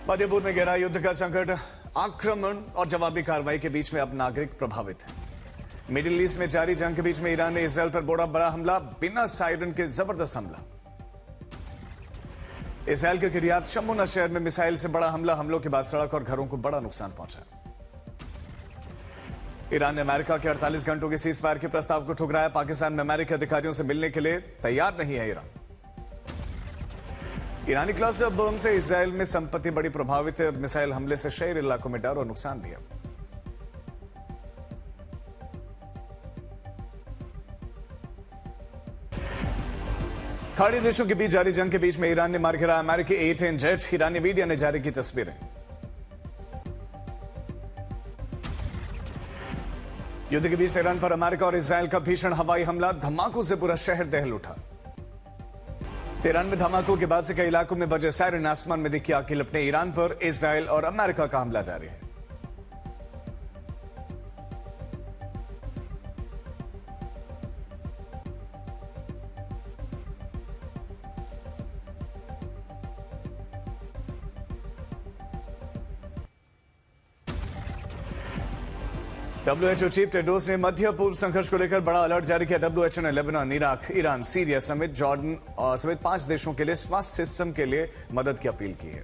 मध्यपुर में गहरा युद्ध का संकट, आक्रमण और जवाबी कार्रवाई के बीच में अब नागरिक प्रभावित हैं। मिडिल ईस्ट में जारी जंग के बीच में ईरान ने इजरायल पर बोला बड़ा हमला, बिना सायरन के जबरदस्त हमला। इजरायल के किरियात शम्मुना शहर में मिसाइल से बड़ा हमला, हमलों के बाद सड़क और घरों को बड़ा नुकसान पहुंचा। ईरान ने अमेरिका के 48 घंटों के सीज फायर के प्रस्ताव को ठुकराया। पाकिस्तान में अमेरिकी अधिकारियों से मिलने के लिए तैयार नहीं है ईरान। ईरानी क्लस्टर बम से इजरायल में संपत्ति बड़ी प्रभावित है। मिसाइल हमले से शहरी इलाकों में डर और नुकसान भी है। खाड़ी देशों के बीच जारी जंग के बीच में ईरान ने मार गिराया अमेरिकी A-10 जेट। ईरानी मीडिया ने जारी की तस्वीरें। युद्ध के बीच ईरान पर अमेरिका और इजरायल का भीषण हवाई हमला, धमाकों से पूरा शहर दहल उठा। तेहरान में धमाकों के बाद से कई इलाकों में बजे सायरन, आसमान में दिखी आग की लपटें। ईरान पर इजरायल और अमेरिका का हमला जारी है। WHO चीफ टेड्रोस ने मध्य पूर्व संघर्ष को लेकर बड़ा अलर्ट जारी किया। WHO ने लेबनान, इराक, ईरान, सीरिया समेत जॉर्डन और समेत 5 देशों के लिए स्वास्थ्य सिस्टम के लिए मदद की अपील की है।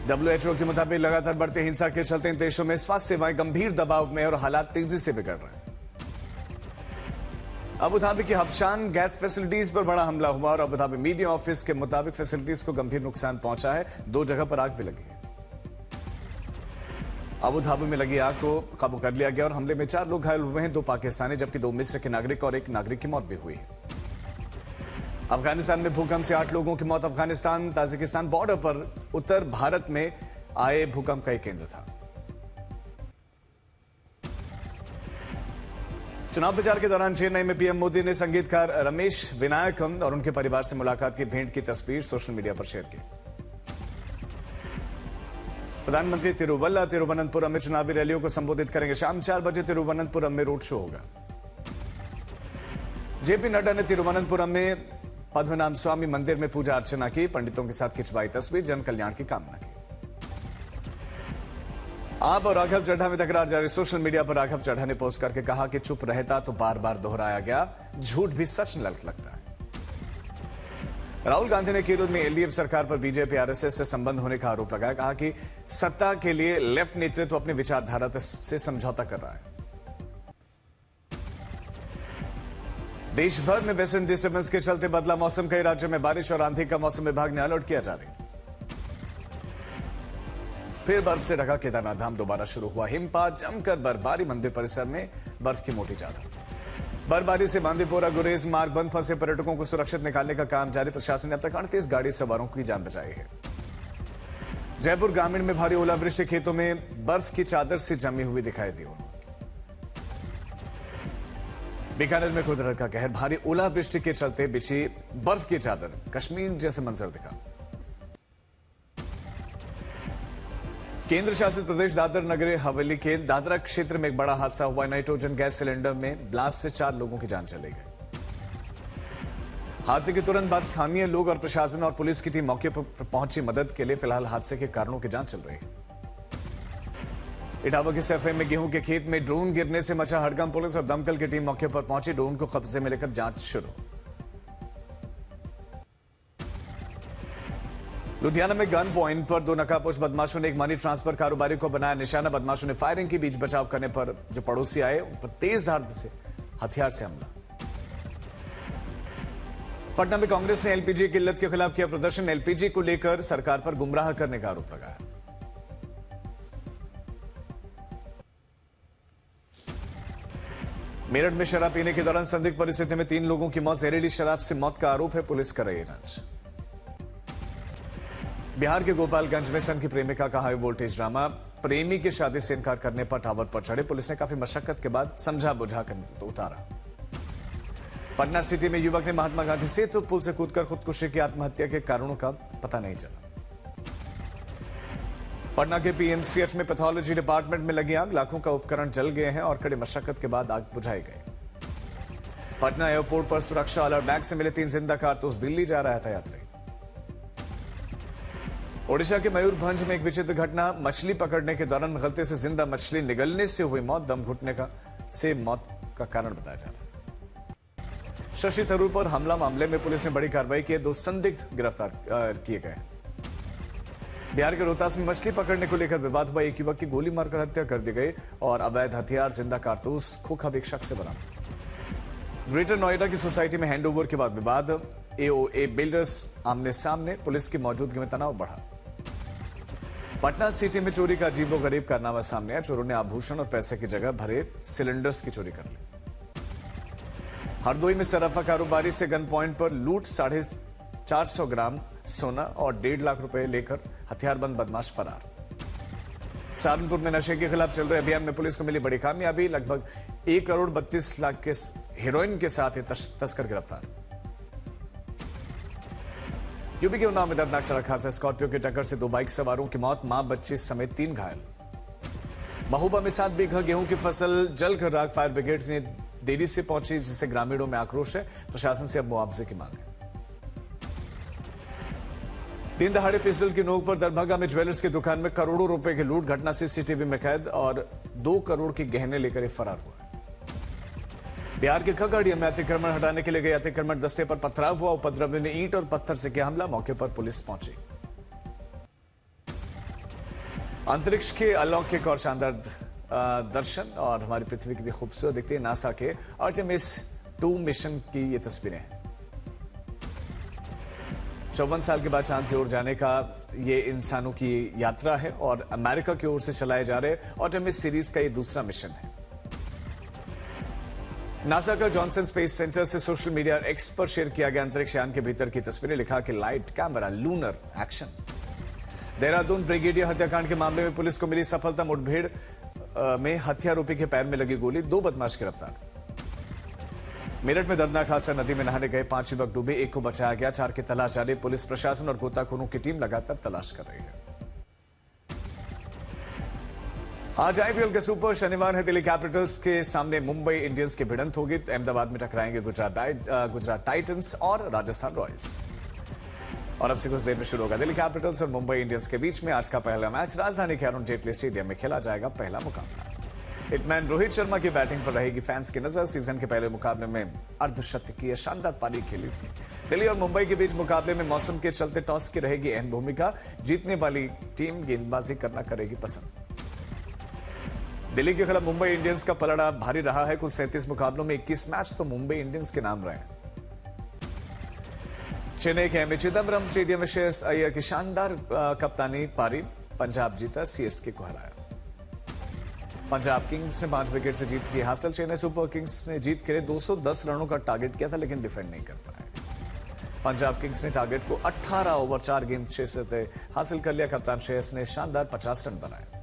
WHO के मुताबिक लगातार बढ़ती हिंसा के चलते इन देशों में स्वास्थ्य सेवाएं गंभीर दबाव में और हालात तेजी से बिगड़ रहे हैं। अबू धाबी की हबशान गैस फैसिलिटीज पर बड़ा हमला हुआ और अबू धाबी मीडिया ऑफिस के मुताबिक फैसिलिटीज को गंभीर नुकसान पहुंचा है। 2 जगह पर आग भी लगी है। अबू धाबी में लगी आग को काबू कर लिया गया और हमले में 4 लोग घायल हुए हैं, 2 पाकिस्तानी जबकि 2 मिस्र के नागरिक और 1 नागरिक की मौत भी हुई है। अफगानिस्तान में भूकंप से 8 लोगों की मौत। अफगानिस्तान ताजिकिस्तान बॉर्डर पर उत्तर भारत में आए भूकंप का एक केंद्र था। चुनाव प्रचार के दौरान चेन्नई में पीएम मोदी ने संगीतकार रमेश विनायकम और उनके परिवार से मुलाकात की भेंट की तस्वीर सोशल मीडिया पर शेयर की। प्रधानमंत्री तिरुवनंतपुरम में चुनावी रैलियों को संबोधित करेंगे। शाम 4 बजे तिरुवनंतपुरम में रोड शो होगा। जेपी नड्डा ने तिरुवनंतपुरम में पद्मनाभ स्वामी मंदिर में पूजा अर्चना की। पंडितों के साथ खिंचवाई तस्वीर, जन कल्याण की कामना की। आप और राघव चड्ढा में तकरार जारी। सोशल मीडिया पर राघव चड्ढा ने पोस्ट करके कहा कि चुप रहता तो बार बार दोहराया गया, झूठ भी सच लगता है। राहुल गांधी ने केरल में एलडीएफ सरकार पर बीजेपी आरएसएस से संबंध होने का आरोप लगाया। कहा कि सत्ता के लिए लेफ्ट नेतृत्व अपनी विचारधारा से समझौता कर रहा है। देश भर में वेस्टर्न डिस्टर्बेंस के चलते बदला मौसम, कई राज्यों में बारिश और आंधी का मौसम विभाग ने अलर्ट किया जारी। फिर बर्फ से ढका केदारनाथ धाम दोबारा शुरू हुआ। हिमपात, जमकर बर्फबारी, मंदिर परिसर में बर्फ की मोटी चादर। बर्फबारी से बांदीपोरा गुरेज मार्ग बंद, फंसे पर्यटकों को सुरक्षित निकालने का काम जारी। प्रशासन ने अब तक 38 गाड़ी सवारों की जान बचाई है। जयपुर ग्रामीण में भारी ओलावृष्टि, खेतों में बर्फ की चादर से जमी हुई दिखाई दी। बीकानेर में कुदरत का कहर, भारी ओलावृष्टि के चलते बिछी बर्फ की चादर, कश्मीर जैसे मंजर दिखा। केंद्र शासित प्रदेश दादर नगर हवेली के दादरा क्षेत्र में एक बड़ा हादसा हुआ। नाइट्रोजन गैस सिलेंडर में ब्लास्ट से 4 लोगों की जान चली गई। हादसे के तुरंत बाद स्थानीय लोग और प्रशासन और पुलिस की टीम मौके पर पहुंची मदद के लिए। फिलहाल हादसे के कारणों की जांच चल रही है। इटावा के सैफे में गेहूं के खेत में ड्रोन गिरने से मचा हड़कंप। पुलिस और दमकल की टीम मौके पर पहुंची, ड्रोन को कब्जे में लेकर जांच शुरू। लुधियाना में गन पॉइंट पर 2 नकाबपोश बदमाशों ने एक मनी ट्रांसफर कारोबारी को बनाया निशाना। बदमाशों ने फायरिंग की, बीच बचाव करने पर जो पड़ोसी आए उन पर तेज धार से हथियार से हमला। पटना में कांग्रेस ने एलपीजी किल्लत के खिलाफ किया प्रदर्शन। एलपीजी को लेकर सरकार पर गुमराह करने का आरोप लगाया। मेरठ में शराब पीने के दौरान संदिग्ध परिस्थिति में 3 लोगों की मौत। जहरीली शराब से मौत का आरोप है, पुलिस कर रही है जांच। बिहार के गोपालगंज में संघ की प्रेमिका का हाई वोल्टेज ड्रामा। प्रेमी की शादी से इनकार करने पर टावर पर चढ़े। पुलिस ने काफी मशक्कत के बाद समझा बुझा कर उतारा। पटना सिटी में युवक ने महात्मा गांधी सेतु पुल से कूदकर खुदकुशी की। आत्महत्या के कारणों का पता नहीं चला। पटना के पीएमसीएच में पैथोलॉजी डिपार्टमेंट में लगी आग। लाखों का उपकरण जल गए हैं और कड़ी मशक्कत के बाद आग बुझाई गई। पटना एयरपोर्ट पर सुरक्षा अलर्ट। बैग से मिले 3 जिंदा कारतूस। दिल्ली जा रहा था यात्री। ओडिशा के मयूरभंज में एक विचित्र घटना। मछली पकड़ने के दौरान गलती से जिंदा मछली निगलने से हुई मौत। दम घुटने से मौत का कारण बताया जा रहा है। शशि थरूर पर हमला मामले में पुलिस ने बड़ी कार्रवाई की है। 2 संदिग्ध गिरफ्तार किए गए। बिहार के रोहतास में मछली पकड़ने को लेकर विवाद हुआ। एक युवक की गोली मारकर हत्या कर दी गई और अवैध हथियार, जिंदा कारतूस, खोखा भी एक शख्स से बरामद। ग्रेटर नोएडा की सोसाइटी में हैंडओवर के बाद विवाद। एओए बिल्डर्स आमने सामने, पुलिस की मौजूदगी में तनाव बढ़ा। पटना सिटी में चोरी का अजीबोगरीब कारनामा सामने आया। चोरों ने आभूषण और पैसे की जगह भरे सिलेंडर्स की चोरी कर ली। हरदोई में सराफा कारोबारी से गन पॉइंट पर लूट। 450 ग्राम सोना और 1.5 लाख रुपए लेकर हथियारबंद बदमाश फरार। सहारनपुर में नशे के खिलाफ चल रहे अभियान में पुलिस को मिली बड़ी कामयाबी। लगभग 1 करोड़ 32 लाख के हेरोइन के साथ तस्कर गिरफ्तार। यूपी के उन्नाव में दर्दनाक सड़क हादसा। स्कॉर्पियो की टक्कर से 2 बाइक सवारों की मौत। मां, बच्चे समेत 3 घायल। महोबा में 7 बीघा गेहूं की फसल जलकर राख। फायर ब्रिगेड ने देरी से पहुंची, जिससे ग्रामीणों में आक्रोश है। प्रशासन से अब मुआवजे की मांग है। दिन दहाड़े पिस्टल की नोक पर दरभंगा में ज्वेलर्स की दुकान में करोड़ों रुपए की लूट। घटना सीसीटीवी में कैद और 2 करोड़ के गहने लेकर फरार हुआ। बिहार के खगड़िया में अतिक्रमण हटाने के लिए गए अतिक्रमण दस्ते पर पथराव हुआ। उपद्रवियों ने ईंट और पत्थर से किया हमला। मौके पर पुलिस पहुंची। अंतरिक्ष के अलौकिक और शानदार दर्शन और हमारी पृथ्वी कितनी खूबसूरत दिखती है। नासा के आर्टेमिस 2 मिशन की ये तस्वीरें हैं। 54 साल के बाद चांद की ओर जाने का ये इंसानों की यात्रा है और अमेरिका की ओर से चलाए जा रहे आर्टेमिस सीरीज का ये दूसरा मिशन है। नासा का जॉनसन स्पेस सेंटर से सोशल मीडिया और एक्स पर शेयर किया गया अंतरिक्ष यान के भीतर की तस्वीरें। लिखा कि light, camera, lunar action. Dehradun brigadier हत्याकांड के मामले में पुलिस को मिली सफलता। मुठभेड़ में हत्यारोपी के पैर में लगी गोली। 2 बदमाश गिरफ्तार। मेरठ में दर्दनाक हादसा। नदी में नहाने गए 5 युवक डूबे। 1 को बचाया गया। 4 की तलाश जारी। पुलिस प्रशासन और गोताखोरों की टीम लगातार तलाश कर रही है। आज आईपीएल के सुपर शनिवार है। दिल्ली कैपिटल्स के सामने मुंबई इंडियंस की भिड़ंत होगी। अहमदाबाद में टकराएंगे गुजरात टाइटंस और राजस्थान रॉयल्स। और अब से कुछ देर में शुरू होगा दिल्ली कैपिटल्स और मुंबई इंडियंस के बीच में आज का पहला मैच। राजधानी के अरुण जेटली स्टेडियम में खेला जाएगा पहला मुकाबला। हिटमैन रोहित शर्मा की बैटिंग पर रहेगी फैंस की नजर। सीजन के पहले मुकाबले में अर्धशतकीय शानदार पारी खेली थी। दिल्ली और मुंबई के बीच मुकाबले में मौसम के चलते टॉस की रहेगी अहम भूमिका। जीतने वाली टीम गेंदबाजी करना करेगी पसंद। दिल्ली के खिलाफ मुंबई इंडियंस का पलड़ा भारी रहा है। कुल 37 मुकाबलों में 21 मैच तो मुंबई इंडियंस के नाम रहे। चेन्नई के एमए चिदम्बरम स्टेडियम में श्रेयस अय्यर की शानदार कप्तानी पारी। पंजाब जीता, सीएसके को हराया। पंजाब किंग्स ने 5 विकेट से जीत की हासिल। चेन्नई सुपर किंग्स ने जीत के लिए 210 रनों का टारगेट किया था, लेकिन डिफेंड नहीं कर पाए। पंजाब किंग्स ने टारगेट को 18 ओवर 4 गेंद 6 से हासिल कर लिया। कप्तान श्रेयस ने शानदार 50 रन बनाए।